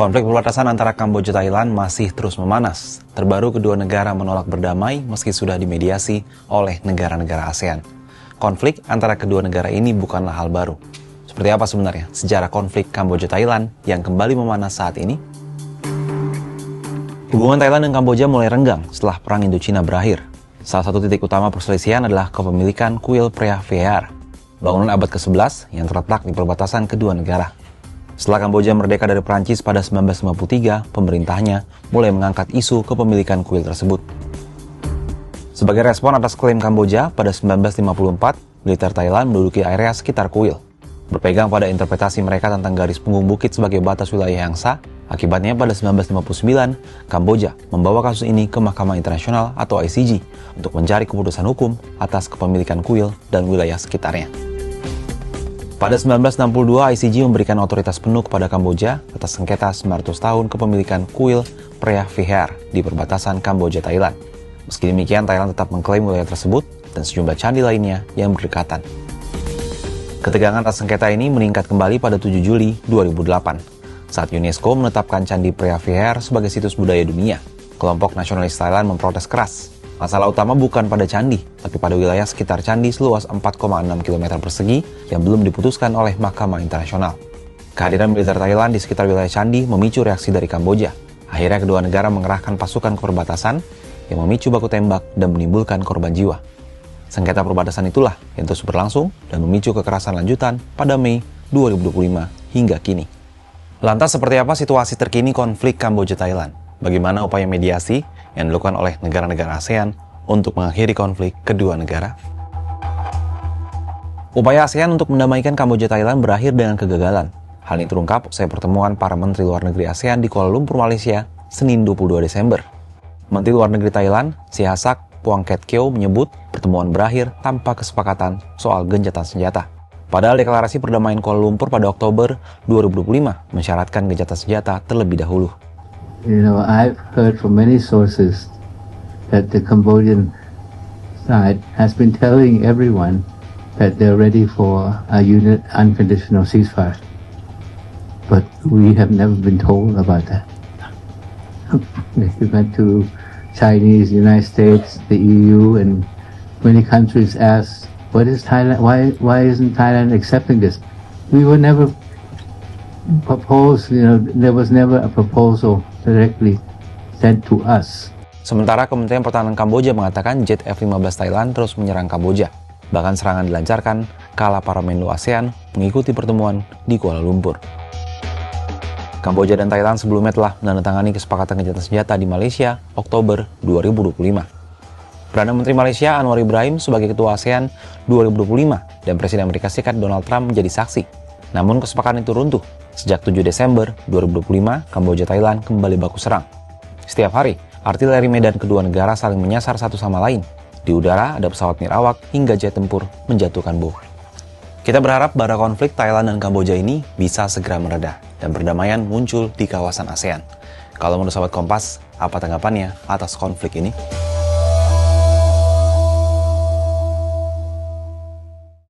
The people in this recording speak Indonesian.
Konflik perbatasan antara Kamboja Thailand masih terus memanas. Terbaru kedua negara menolak berdamai meski sudah dimediasi oleh negara-negara ASEAN. Konflik antara kedua negara ini bukanlah hal baru. Seperti apa sebenarnya sejarah konflik Kamboja Thailand yang kembali memanas saat ini? Hubungan Thailand dan Kamboja mulai renggang setelah Perang Indochina berakhir. Salah satu titik utama perselisihan adalah kepemilikan kuil Preah Vihear, bangunan abad ke-11 yang terletak di perbatasan kedua negara. Setelah Kamboja merdeka dari Prancis pada 1953, pemerintahnya mulai mengangkat isu kepemilikan kuil tersebut. Sebagai respon atas klaim Kamboja, pada 1954, militer Thailand menduduki area sekitar kuil. Berpegang pada interpretasi mereka tentang garis punggung bukit sebagai batas wilayah yang sah, akibatnya pada 1959, Kamboja membawa kasus ini ke Mahkamah Internasional atau ICJ untuk mencari keputusan hukum atas kepemilikan kuil dan wilayah sekitarnya. Pada 1962, ICJ memberikan otoritas penuh kepada Kamboja atas sengketa 900 tahun kepemilikan kuil Preah Vihear di perbatasan Kamboja-Thailand. Meski demikian, Thailand tetap mengklaim wilayah tersebut dan sejumlah candi lainnya yang berdekatan. Ketegangan atas sengketa ini meningkat kembali pada 7 Juli 2008, saat UNESCO menetapkan Candi Preah Vihear sebagai situs budaya dunia. Kelompok nasionalis Thailand memprotes keras. Masalah utama bukan pada candi, tapi pada wilayah sekitar candi seluas 4,6 km persegi yang belum diputuskan oleh Mahkamah Internasional. Kehadiran militer Thailand di sekitar wilayah candi memicu reaksi dari Kamboja. Akhirnya kedua negara mengerahkan pasukan ke perbatasan yang memicu baku tembak dan menimbulkan korban jiwa. Sengketa perbatasan itulah yang terus berlangsung dan memicu kekerasan lanjutan pada Mei 2025 hingga kini. Lantas seperti apa situasi terkini konflik Kamboja-Thailand? Bagaimana upaya mediasi yang dilakukan oleh negara-negara ASEAN untuk mengakhiri konflik kedua negara? Upaya ASEAN untuk mendamaikan Kamboja-Thailand berakhir dengan kegagalan. Hal ini terungkap usai pertemuan para Menteri Luar Negeri ASEAN di Kuala Lumpur, Malaysia, Senin 22 Desember. Menteri Luar Negeri Thailand, Sihasak Phuangketkeow menyebut pertemuan berakhir tanpa kesepakatan soal gencatan senjata. Padahal deklarasi perdamaian Kuala Lumpur pada Oktober 2025 mensyaratkan gencatan senjata terlebih dahulu. I've heard from many sources that the Cambodian side has been telling everyone that they're ready for a unconditional ceasefire. But we have never been told about that. We went to Chinese, United States, the EU, and many countries asked, what is Thailand? Why isn't Thailand accepting this? We were never proposed, there was never a proposal directly sent to us. Sementara Kementerian Pertahanan Kamboja mengatakan jet F-15 Thailand terus menyerang Kamboja. Bahkan serangan dilancarkan kala para Menlu ASEAN mengikuti pertemuan di Kuala Lumpur. Kamboja dan Thailand sebelumnya telah menandatangani kesepakatan gencatan senjata di Malaysia Oktober 2025. Perdana Menteri Malaysia Anwar Ibrahim sebagai Ketua ASEAN 2025 dan Presiden Amerika Serikat Donald Trump menjadi saksi. Namun kesepakatan itu runtuh. Sejak 7 Desember 2025, Kamboja-Thailand kembali baku serang. Setiap hari, artileri medan kedua negara saling menyasar satu sama lain. Di udara ada pesawat nirawak hingga jet tempur menjatuhkan bom. Kita berharap bara konflik Thailand dan Kamboja ini bisa segera mereda dan perdamaian muncul di kawasan ASEAN. Kalau menurut sahabat Kompas, apa tanggapannya atas konflik ini?